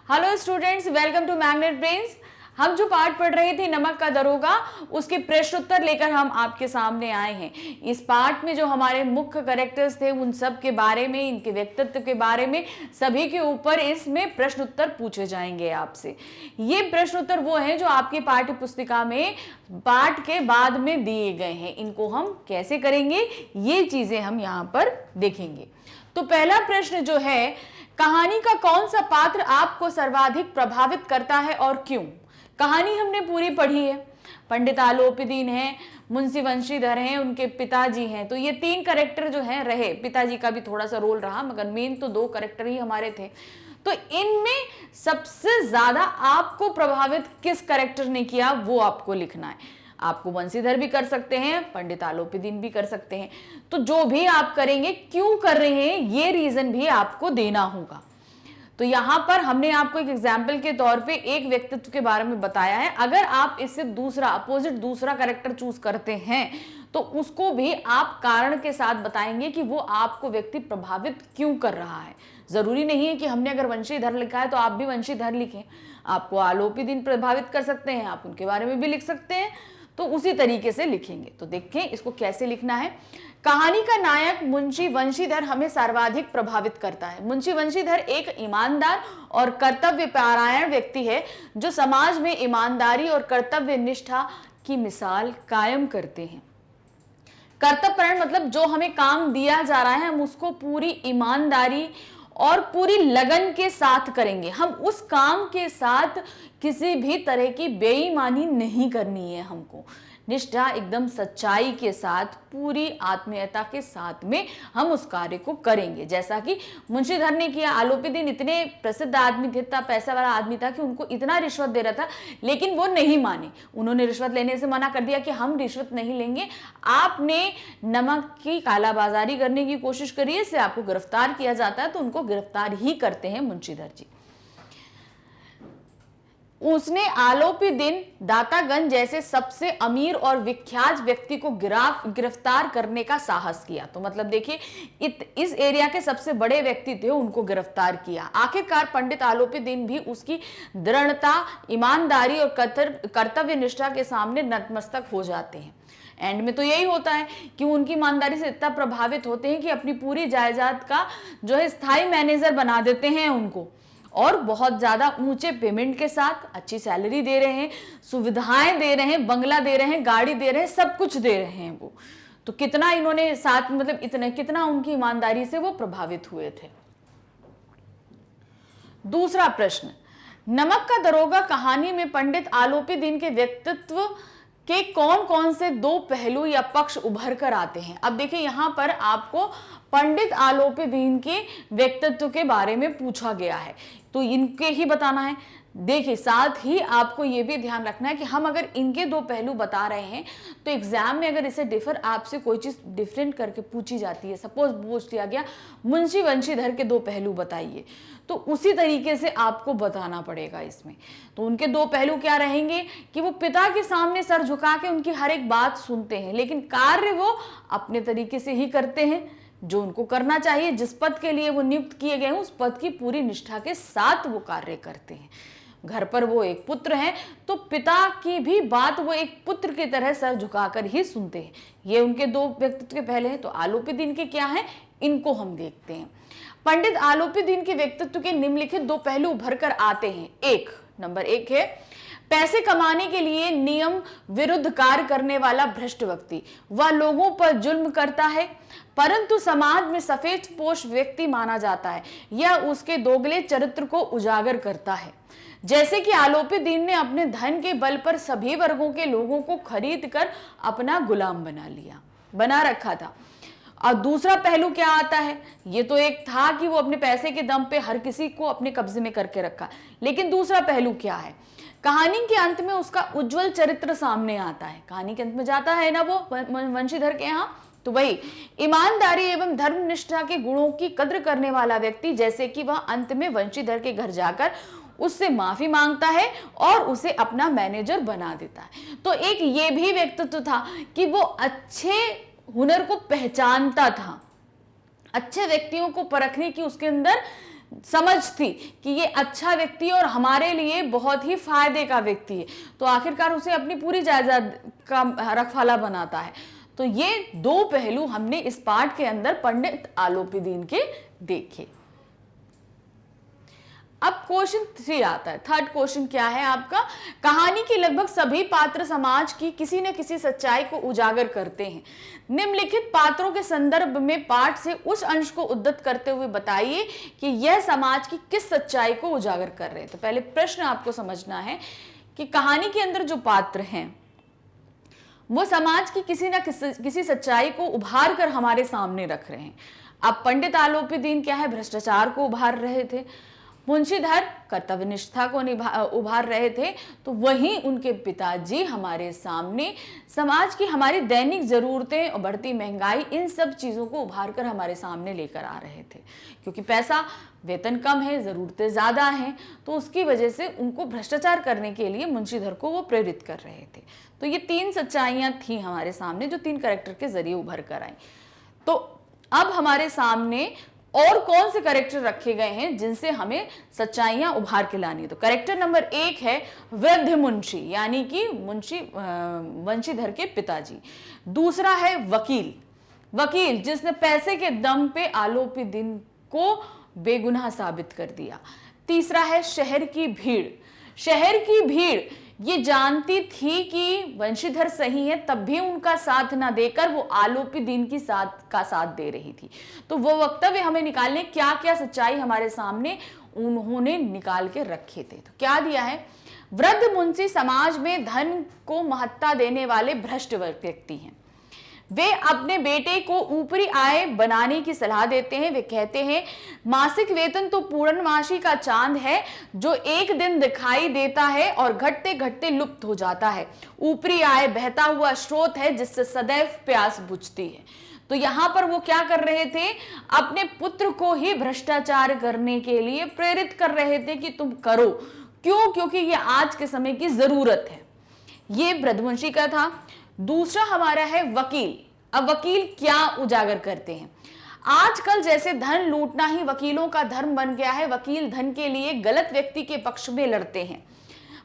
Hello students, welcome to Magnet Brains. हम जो part पढ़ रहे थे नमक का दरोगा, उसके प्रश्न उत्तर लेकर हम आपके सामने आए हैं। इस पार्ट में जो हमारे मुख्य कैरेक्टर्स थे उन सब के बारे में, इनके व्यक्तित्व के बारे में, सभी के ऊपर इसमें प्रश्न उत्तर पूछे जाएंगे आपसे। ये प्रश्न उत्तर वो हैं जो आपकी पाठ्य पुस्तिका में पाठ के बाद में दिए गए हैं। इनको हम कैसे करेंगे ये चीजें हम यहाँ पर देखेंगे। तो पहला प्रश्न जो है, कहानी का कौन सा पात्र आपको सर्वाधिक प्रभावित करता है और क्यों? कहानी हमने पूरी पढ़ी है। पंडित आलोपीदीन हैं, मुंशी वंशीधर हैं, उनके पिताजी हैं। तो ये तीन कैरेक्टर जो हैं रहे, पिताजी का भी थोड़ा सा रोल रहा, मगर मेन तो दो कैरेक्टर ही हमारे थे। तो इनमें सबसे ज्यादा आपको प्रभावित किस कैरेक्टर ने किया वो आपको लिखना है। आपको वंशीधर भी कर सकते हैं, पंडित आलोपीदीन भी कर सकते हैं। तो जो भी आप करेंगे, क्यों कर रहे हैं ये रीजन भी आपको देना होगा। तो यहां पर हमने आपको एक एग्जाम्पल के तौर पे एक व्यक्तित्व के बारे में बताया है। अगर आप इससे दूसरा अपोजिट दूसरा कैरेक्टर चूज करते हैं तो उसको भी आप कारण के साथ बताएंगे कि वो आपको व्यक्ति प्रभावित क्यों कर रहा है। जरूरी नहीं है कि हमने अगर वंशीधर लिखा है तो आप भी वंशीधर लिखें। आपको आलोपीदीन प्रभावित कर सकते हैं, आप उनके बारे में भी लिख सकते हैं। तो उसी तरीके से लिखेंगे। तो देखें इसको कैसे लिखना है। कहानी का नायक मुंशी वंशीधर हमें सर्वाधिक प्रभावित करता है। मुंशी वंशीधर एक ईमानदार और कर्तव्य परायण व्यक्ति है जो समाज में ईमानदारी और कर्तव्य निष्ठा की मिसाल कायम करते हैं। कर्तव्यपरायण मतलब जो हमें काम दिया जा रहा है हम उसको पूरी ईमानदारी और पूरी लगन के साथ करेंगे। हम उस काम के साथ किसी भी तरह की बेईमानी नहीं करनी है। हमको निष्ठा एकदम सच्चाई के साथ, पूरी आत्मीयता के साथ में हम उस कार्य को करेंगे, जैसा कि मुंशीधर ने किया। आलोपीदीन इतने प्रसिद्ध आदमी थे, इतना पैसा वाला आदमी था कि उनको इतना रिश्वत दे रहा था, लेकिन वो नहीं माने। उन्होंने रिश्वत लेने से मना कर दिया कि हम रिश्वत नहीं लेंगे। आपने नमक की कालाबाजारी करने की कोशिश करी है, इससे आपको गिरफ्तार किया जाता है। तो उनको गिरफ्तार ही करते हैं मुंशीधर जी। उसने आलोपीदीन दातागंज जैसे सबसे अमीर और विख्यात व्यक्ति को गिरफ्तार करने का साहस किया। तो मतलब देखिए, इस एरिया के सबसे बड़े व्यक्ति थे, उनको गिरफ्तार किया। आखिरकार पंडित आलोपीदीन भी उसकी दृढ़ता, ईमानदारी और कर्तव्य निष्ठा के सामने नतमस्तक हो जाते हैं। एंड में तो यही होता है कि उनकी ईमानदारी से इतना प्रभावित होते हैं कि अपनी पूरी जायदाद का जो है स्थायी मैनेजर बना देते हैं उनको, और बहुत ज्यादा ऊंचे पेमेंट के साथ अच्छी सैलरी दे रहे हैं, सुविधाएं दे रहे हैं, बंगला दे रहे हैं, गाड़ी दे रहे हैं, सब कुछ दे रहे हैं वो। तो कितना इन्होंने साथ, मतलब इतने कितना उनकी ईमानदारी से वो प्रभावित हुए थे। दूसरा प्रश्न, नमक का दरोगा कहानी में पंडित आलोपीदीन के व्यक्तित्व के कौन कौन से दो पहलू या पक्ष उभर कर आते हैं? अब देखिए, यहां पर आपको पंडित आलोपीदीन के व्यक्तित्व के बारे में पूछा गया है, तो इनके ही बताना है। देखिए, साथ ही आपको यह भी ध्यान रखना है कि हम अगर इनके दो पहलू बता रहे हैं तो एग्जाम में अगर इसे डिफर आपसे कोई चीज डिफरेंट करके पूछी जाती है, सपोज पूछ लिया गया मुंशी वंशीधर के दो पहलू बताइए, तो उसी तरीके से आपको बताना पड़ेगा इसमें। तो उनके दो पहलू क्या रहेंगे कि वो पिता के सामने सर झुका के उनकी हर एक बात सुनते हैं, लेकिन कार्य वो अपने तरीके से ही करते हैं जो उनको करना चाहिए। जिस पद के लिए वो नियुक्त किए गए हैं उस पद की पूरी निष्ठा के साथ वो कार्य करते हैं। घर पर वो एक पुत्र हैं तो पिता की भी बात वो एक पुत्र की तरह सर झुकाकर ही सुनते हैं। ये उनके दो व्यक्तित्व के पहले हैं। तो आलोपीदीन के क्या हैं, इनको हम देखते हैं। पंडित आलोपीदीन के व्यक्तित्व के निम्नलिखित दो पहलू उभर कर आते हैं। नंबर एक है पैसे कमाने के लिए नियम विरुद्ध कार्य करने वाला भ्रष्ट व्यक्ति। वह लोगों पर जुल्म करता है परंतु समाज में सफेद पोश व्यक्ति माना जाता है। यह उसके दोगले चरित्र को उजागर करता है। जैसे कि आलोपीदीन ने अपने धन के बल पर सभी वर्गों के लोगों को खरीद कर अपना गुलाम बना रखा था। और दूसरा पहलू क्या आता है, ये तो एक था कि वो अपने पैसे के दम पे हर किसी को अपने कब्जे में करके रखा, लेकिन दूसरा पहलू क्या है, कहानी के अंत में उसका उज्जवल चरित्र सामने आता है। कहानी के अंत में जाता है ना वो वंशीधर के यहाँ, तो वही ईमानदारी एवं धर्मनिष्ठा के गुणों की कद्र करने वाला व्यक्ति। जैसे कि वह अंत में वंशीधर के घर जाकर उससे माफी मांगता है और उसे अपना मैनेजर बना देता है। तो एक ये भी व्यक्तित्व था कि वो अच्छे हुनर को पहचानता था, अच्छे व्यक्तियों को परखने की उसके अंदर समझ थी कि ये अच्छा व्यक्ति और हमारे लिए बहुत ही फायदे का व्यक्ति है, तो आखिरकार उसे अपनी पूरी जायदाद का रखवाला बनाता है। तो ये दो पहलू हमने इस पाठ के अंदर पंडित आलोपीदीन के देखे। अब क्वेश्चन 3 आता है। थर्ड क्वेश्चन क्या है आपका? कहानी के लगभग सभी पात्र समाज की किसी न किसी सच्चाई को उजागर करते हैं। निम्नलिखित पात्रों के संदर्भ में पाठ से उस अंश को उद्धृत करते हुए बताइए कि यह समाज की किस सच्चाई को उजागर कर रहे हैं। तो पहले प्रश्न आपको समझना है कि कहानी के अंदर जो पात्र हैं वो समाज की किसी न किसी सच्चाई को उभार कर हमारे सामने रख रहे हैं। अब पंडित आलोपीदीन क्या है? भ्रष्टाचार को उभार रहे थे। मुंशीधर कर्तव्यनिष्ठा को उभार रहे थे। तो वहीं उनके पिताजी हमारे सामने समाज की हमारी दैनिक जरूरतें और बढ़ती महंगाई, इन सब चीज़ों को उभार कर हमारे सामने लेकर आ रहे थे। क्योंकि पैसा, वेतन कम है, ज़रूरतें ज़्यादा हैं, तो उसकी वजह से उनको भ्रष्टाचार करने के लिए मुंशीधर को वो प्रेरित कर रहे थे। तो ये 3 सच्चाइयाँ थी हमारे सामने जो 3 कैरेक्टर के जरिए उभर कर आई। तो अब हमारे सामने और कौन से कैरेक्टर रखे गए हैं जिनसे हमें सच्चाइयां उभार के लानी है? तो कैरेक्टर नंबर 1 है वृद्ध मुंशी, यानी कि वंशीधर के पिताजी। दूसरा है वकील, वकील जिसने पैसे के दम पे आलोपीदीन को बेगुनाह साबित कर दिया। तीसरा है शहर की भीड़, शहर की भीड़ ये जानती थी कि वंशीधर सही है, तब भी उनका साथ ना देकर वो आलोपीदीन की साथ दे रही थी। तो वो वक्तव्य हमें निकालने क्या क्या सच्चाई हमारे सामने उन्होंने निकाल के रखे थे। तो क्या दिया है? वृद्ध मुंशी समाज में धन को महत्ता देने वाले भ्रष्ट व्यक्ति हैं। वे अपने बेटे को ऊपरी आय बनाने की सलाह देते हैं। वे कहते हैं मासिक वेतन तो पूर्णमासी का चांद है जो एक दिन दिखाई देता है और घटते घटते लुप्त हो जाता है। ऊपरी आय बहता हुआ स्रोत है जिससे सदैव प्यास बुझती है। तो यहां पर वो क्या कर रहे थे? अपने पुत्र को ही भ्रष्टाचार करने के लिए प्रेरित कर रहे थे कि तुम करो। क्यों? क्योंकि ये आज के समय की जरूरत है। ये वृद्धवंशी का था। दूसरा हमारा है वकील। अब वकील क्या उजागर करते हैं? आजकल जैसे धन लूटना ही वकीलों का धर्म बन गया है, वकील धन के लिए गलत व्यक्ति के पक्ष में लड़ते हैं।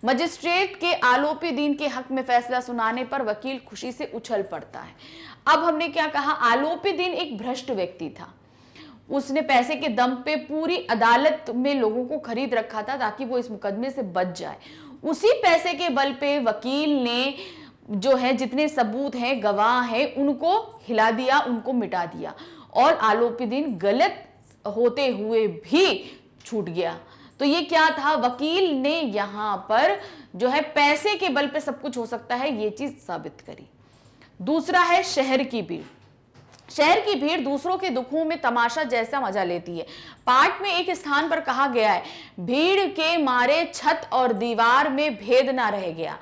मजिस्ट्रेट के आलोपीदीन के हक में फैसला सुनाने पर वकील खुशी से उछल पड़ता है। अब हमने क्या कहा? आलोपीदीन एक भ्रष्ट व्यक्ति था। उसने पैसे के दम पे पूरी अदालत में लोगों को खरीद रखा था ताकि वो इस मुकदमे से बच जाए। उसी पैसे के बल पे वकील ने जो है जितने सबूत हैं, गवाह हैं, उनको हिला दिया, उनको मिटा दिया और आलोपीदीन गलत होते हुए भी छूट गया। तो ये क्या था? वकील ने यहां पर जो है पैसे के बल पे सब कुछ हो सकता है ये चीज साबित करी। दूसरा है शहर की भीड़। शहर की भीड़ दूसरों के दुखों में तमाशा जैसा मजा लेती है। पाठ में एक स्थान पर कहा गया है भीड़ के मारे छत और दीवार में भेद ना रह गया।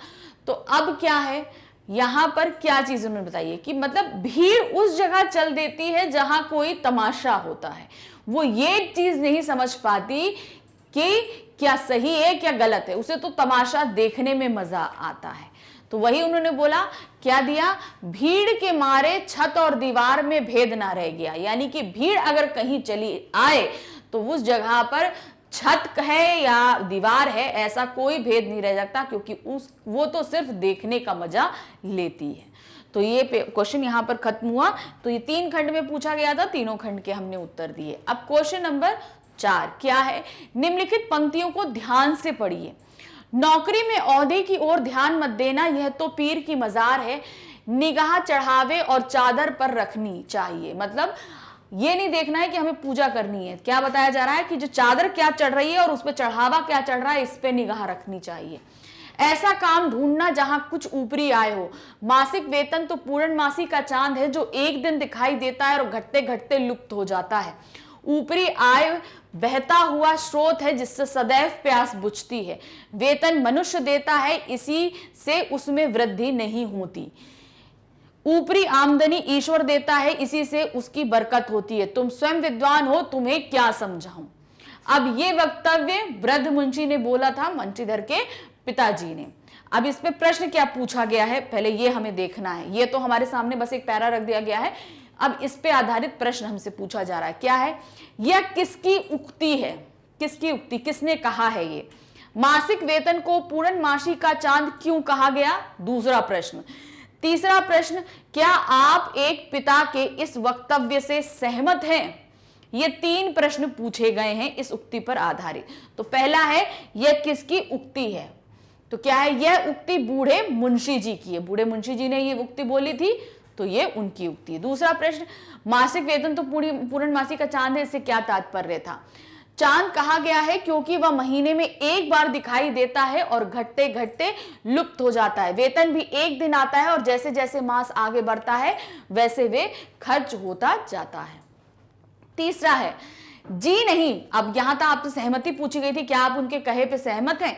तो अब क्या है यहां पर? क्या चीज उन्होंने बताई है कि मतलब भीड़ उस जगह चल देती है जहां कोई तमाशा होता है। वो ये चीज नहीं समझ पाती कि क्या सही है क्या गलत है, उसे तो तमाशा देखने में मजा आता है। तो वही उन्होंने बोला, क्या दिया? भीड़ के मारे छत और दीवार में भेद ना रह गया, यानी कि भीड़ अगर कहीं चली आए तो उस जगह पर छत है या दीवार है ऐसा कोई भेद नहीं रह जाता, क्योंकि वो तो सिर्फ देखने का मजा लेती है। तो ये क्वेश्चन यहां पर खत्म हुआ। तो ये 3 खंड में पूछा गया था, तीनों खंड के हमने उत्तर दिए। अब क्वेश्चन नंबर 4 क्या है? निम्नलिखित पंक्तियों को ध्यान से पढ़िए। नौकरी में ओहदे की ओर ध्यान मत देना, यह तो पीर की मजार है, निगाह चढ़ावे और चादर पर रखनी चाहिए। मतलब ये नहीं देखना है कि हमें पूजा करनी है। क्या बताया जा रहा है कि जो चादर क्या चढ़ रही है और उस पर चढ़ावा क्या चढ़ रहा है, इस पे निगाह रखनी चाहिए। ऐसा काम ढूंढना जहां कुछ ऊपरी आय हो। मासिक वेतन तो पूर्णमासी का चांद है जो एक दिन दिखाई देता है और घटते घटते लुप्त हो जाता है। ऊपरी आय बहता हुआ स्रोत है जिससे सदैव प्यास बुझती है। वेतन मनुष्य देता है, इसी से उसमें वृद्धि नहीं होती। ऊपरी आमदनी ईश्वर देता है, इसी से उसकी बरकत होती है। तुम स्वयं विद्वान हो, तुम्हें क्या समझाऊं। अब ये वक्तव्य वृद्ध मुंशी ने बोला था वंशीधर के पिताजी ने। अब इस पे प्रश्न क्या पूछा गया है पहले ये हमें देखना है। ये तो हमारे सामने बस एक पैरा रख दिया गया है। अब इस पे आधारित प्रश्न हमसे पूछा जा रहा है। क्या है? यह किसकी उक्ति है? किसकी उक्ति, किसने कहा है ये? मासिक वेतन को पूर्णमासी का चांद क्यों कहा गया? दूसरा प्रश्न। तीसरा प्रश्न, क्या आप एक पिता के इस वक्तव्य से सहमत हैं? ये 3 प्रश्न पूछे गए हैं इस उक्ति पर आधारित। तो पहला है, यह किसकी उक्ति है? तो क्या है? यह उक्ति बूढ़े मुंशी जी की है। बूढ़े मुंशी जी ने ये उक्ति बोली थी, तो ये उनकी उक्ति है। दूसरा प्रश्न, मासिक वेतन तो पूर्णमासी का चांद है, इससे क्या तात्पर्य था? चांद कहा गया है क्योंकि वह महीने में एक बार दिखाई देता है और घटते घटते लुप्त हो जाता है। वेतन भी एक दिन आता है और जैसे जैसे मास आगे बढ़ता है वैसे वे खर्च होता जाता है। तीसरा है, जी नहीं। अब यहां तक आपसे सहमति पूछी गई थी, क्या आप उनके कहे पे सहमत हैं?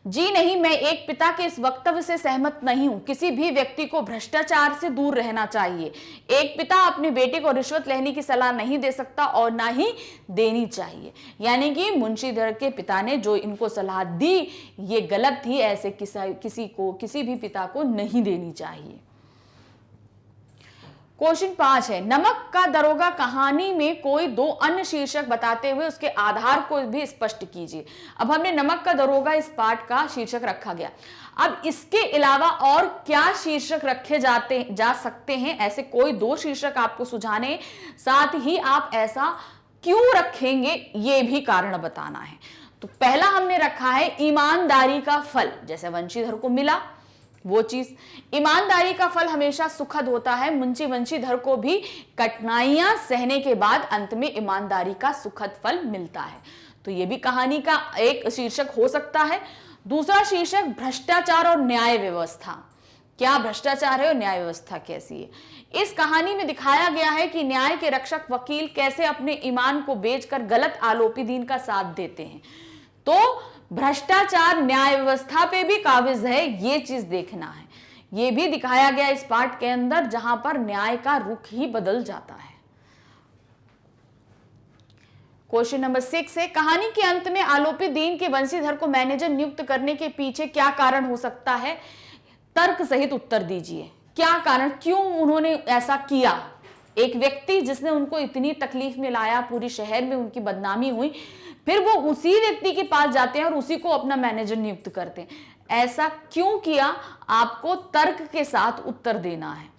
जी नहीं, मैं एक पिता के इस वक्तव्य से सहमत नहीं हूं। किसी भी व्यक्ति को भ्रष्टाचार से दूर रहना चाहिए। एक पिता अपने बेटे को रिश्वत लेने की सलाह नहीं दे सकता और ना ही देनी चाहिए। यानी कि मुंशीधर के पिता ने जो इनको सलाह दी ये गलत थी, ऐसे किसी भी पिता को नहीं देनी चाहिए। क्वेश्चन 5 है, नमक का दरोगा कहानी में कोई 2 अन्य शीर्षक बताते हुए उसके आधार को भी स्पष्ट कीजिए। अब हमने नमक का दरोगा इस पाठ का शीर्षक रखा गया। अब इसके अलावा और क्या शीर्षक रखे जा सकते हैं? ऐसे कोई 2 शीर्षक आपको सुझाने, साथ ही आप ऐसा क्यों रखेंगे ये भी कारण बताना है। तो पहला हमने रखा है ईमानदारी का फल, जैसे वंशीधर को मिला वो चीज। ईमानदारी का फल हमेशा सुखद होता है। मुंशी वंशीधर को भी कठिनाइयां सहने के बाद अंत में ईमानदारी का सुखद फल मिलता है। तो ये भी कहानी का एक शीर्षक हो सकता है। दूसरा शीर्षक, भ्रष्टाचार और न्याय व्यवस्था। क्या भ्रष्टाचार है और न्याय व्यवस्था कैसी है? इस कहानी में दिखाया गया है कि न्याय के रक्षक वकील कैसे अपने ईमान को बेचकर गलत आरोपी दीन का साथ देते हैं। तो भ्रष्टाचार न्याय व्यवस्था पे भी काबिज है, ये चीज देखना है। ये भी दिखाया गया इस पाठ के अंदर, जहां पर न्याय का रुख ही बदल जाता है। क्वेश्चन नंबर 6 है, कहानी के अंत में आलोपी दीन के वंशीधर को मैनेजर नियुक्त करने के पीछे क्या कारण हो सकता है? तर्क सहित उत्तर दीजिए। क्या कारण, क्यों उन्होंने ऐसा किया? एक व्यक्ति जिसने उनको इतनी तकलीफ में लाया, पूरी शहर में उनकी बदनामी हुई, फिर वो उसी व्यक्ति के पास जाते हैं और उसी को अपना मैनेजर नियुक्त करते हैं। ऐसा क्यों किया? आपको तर्क के साथ उत्तर देना है।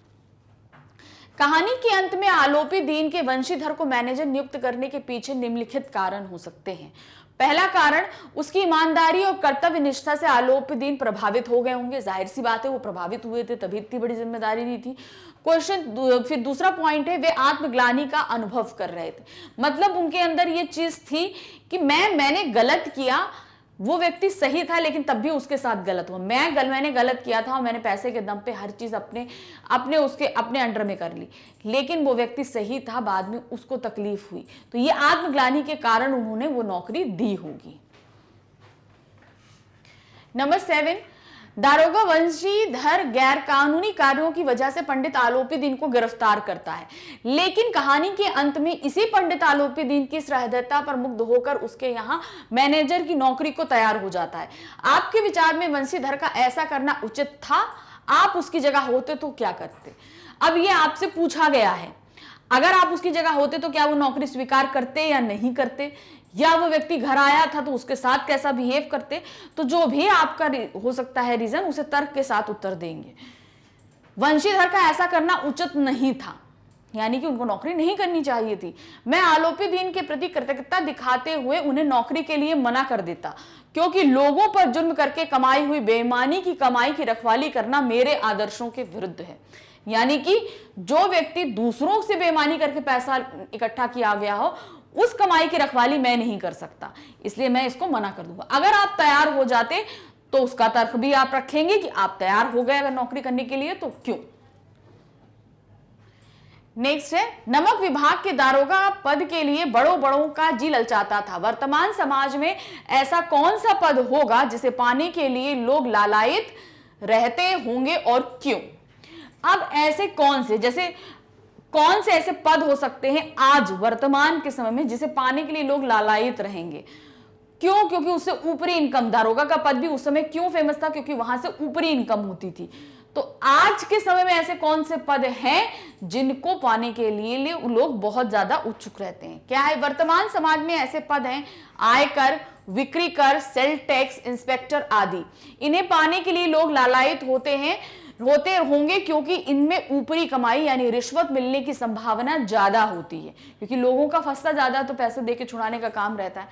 कहानी के अंत में आलोपी दीन के वंशीधर को मैनेजर नियुक्त करने के पीछे निम्नलिखित कारण हो सकते हैं। पहला कारण, उसकी ईमानदारी और कर्तव्य निष्ठा से आलोपी दीन प्रभावित हो गए होंगे। जाहिर सी बात है, वो प्रभावित हुए थे तभी इतनी बड़ी जिम्मेदारी दी थी। क्वेश्चन फिर दूसरा पॉइंट है, वे आत्मग्लानि का अनुभव कर रहे थे। मतलब उनके अंदर ये चीज थी कि मैंने गलत किया, वो व्यक्ति सही था लेकिन तब भी उसके साथ गलत हुआ। मैंने गलत किया था और मैंने पैसे के दम पे हर चीज अपने अंडर में कर ली, लेकिन वो व्यक्ति सही था, बाद में उसको तकलीफ हुई। तो ये आत्मग्लानि के कारण उन्होंने वो नौकरी दी होगी। नंबर 7, दारोगा वंशीधर गैर कानूनी कार्यों की वजह से पंडित आलोपी दीन को गिरफ्तार करता है, लेकिन कहानी के अंत में इसी पंडित आलोपी दीन की सहृदयता पर मुग्ध होकर उसके यहाँ मैनेजर की नौकरी को तैयार हो जाता है। आपके विचार में वंशीधर का ऐसा करना उचित था? आप उसकी जगह होते तो क्या करते? अब ये आपसे पूछा गया है, अगर आप उसकी जगह होते तो क्या वो नौकरी स्वीकार करते या नहीं करते, या वो व्यक्ति घर आया था तो उसके साथ कैसा बिहेव करते? तो जो भी आपका हो सकता है रीजन, उसे तर्क के साथ उत्तर देंगे। वंशीधर का ऐसा करना उचित नहीं था, यानी कि उनको नौकरी नहीं करनी चाहिए थी। मैं आलोपी दीन के प्रति कृतज्ञता दिखाते हुए उन्हें नौकरी के लिए मना कर देता, क्योंकि लोगों पर जुल्म करके कमाई हुई बेईमानी की कमाई की रखवाली करना मेरे आदर्शों के विरुद्ध है। यानी कि जो व्यक्ति दूसरों से बेईमानी करके पैसा इकट्ठा किया गया हो, उस कमाई की रखवाली मैं नहीं कर सकता, इसलिए मैं इसको मना कर दूंगा। अगर आप तैयार हो जाते तो उसका तर्क भी आप रखेंगे कि आप तैयार हो गए अगर नौकरी करने के लिए तो क्यों। नेक्स्ट है, नमक विभाग के दारोगा पद के लिए बड़ों का जी ललचाता था। वर्तमान समाज में ऐसा कौन सा पद होगा जिसे पाने के लिए लोग लालायित रहते होंगे और क्यों? अब ऐसे कौन से ऐसे पद हो सकते हैं आज वर्तमान के समय में जिसे पाने के लिए लोग लालायित रहेंगे? क्यों? क्योंकि उससे ऊपरी इनकम, दारोगा का पद भी उस समय क्यों फेमस था? क्योंकि वहां से ऊपरी इनकम होती थी। तो आज के समय में ऐसे कौन से पद हैं जिनको पाने के लिए लोग बहुत ज्यादा उत्सुक रहते हैं? क्या है? वर्तमान समाज में ऐसे पद हैं आयकर, बिक्री कर, सेल टैक्स इंस्पेक्टर आदि। इन्हें पाने के लिए लोग लालायित होते होंगे क्योंकि इनमें ऊपरी कमाई यानी रिश्वत मिलने की संभावना ज्यादा होती है, क्योंकि लोगों का फंसा ज्यादा तो पैसे देके छुड़ाने का काम रहता है।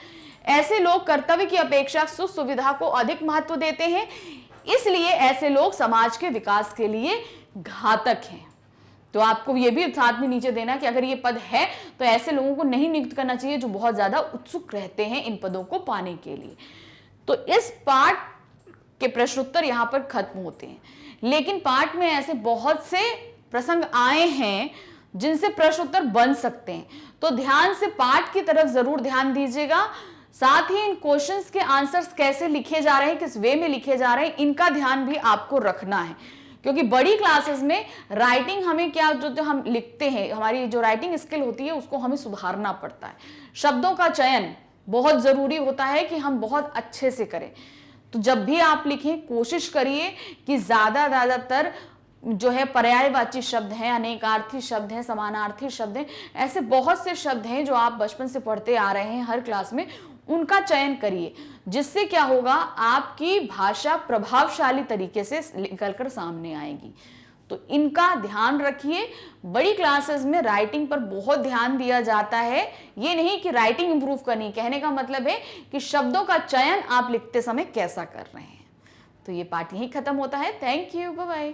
ऐसे लोग कर्तव्य की अपेक्षा सुख सुविधा को अधिक महत्व देते हैं, इसलिए ऐसे लोग समाज के विकास के लिए घातक हैं। तो आपको ये भी साथ में नीचे देना कि अगर ये पद है तो ऐसे लोगों को नहीं नियुक्त करना चाहिए जो बहुत ज्यादा उत्सुक रहते हैं इन पदों को पाने के लिए। तो इस पाठ के प्रश्नोत्तर यहां पर खत्म होते हैं, लेकिन पाठ में ऐसे बहुत से प्रसंग आए हैं जिनसे प्रश्नोत्तर बन सकते हैं। तो ध्यान से पाठ की तरफ जरूर ध्यान दीजिएगा, साथ ही इन क्वेश्चंस के आंसर्स कैसे लिखे जा रहे हैं, किस वे में लिखे जा रहे हैं, इनका ध्यान भी आपको रखना है। क्योंकि बड़ी क्लासेस में राइटिंग हमें क्या जो हम लिखते हैं, हमारी जो राइटिंग स्किल होती है उसको हमें सुधारना पड़ता है। शब्दों का चयन बहुत जरूरी होता है कि हम बहुत अच्छे से करें। तो जब भी आप लिखें कोशिश करिए कि ज्यादातर जो है पर्यायवाची शब्द हैं, अनेकार्थी शब्द हैं, समानार्थी शब्द हैं, ऐसे बहुत से शब्द हैं जो आप बचपन से पढ़ते आ रहे हैं हर क्लास में, उनका चयन करिए, जिससे क्या होगा आपकी भाषा प्रभावशाली तरीके से निकलकर सामने आएगी। तो इनका ध्यान रखिए। बड़ी क्लासेस में राइटिंग पर बहुत ध्यान दिया जाता है, ये नहीं कि राइटिंग इंप्रूव करनी, कहने का मतलब है कि शब्दों का चयन आप लिखते समय कैसा कर रहे हैं। तो ये पार्ट यहीं खत्म होता है। Thank you, bye bye.